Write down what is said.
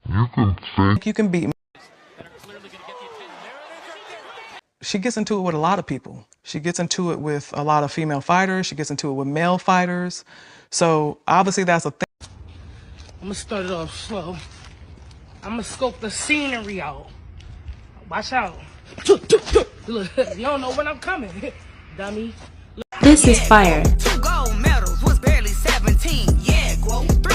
You can beat me. She gets into it with a lot of people. She gets into it with a lot of female fighters. She gets into it with male fighters. So obviously that's a thing. I'm gonna start it off slow. I'm gonna scope the scenery out. Watch out. Look, you don't know when I'm coming, dummy. This is fire. 2 gold medals was barely 17. Yeah, quote.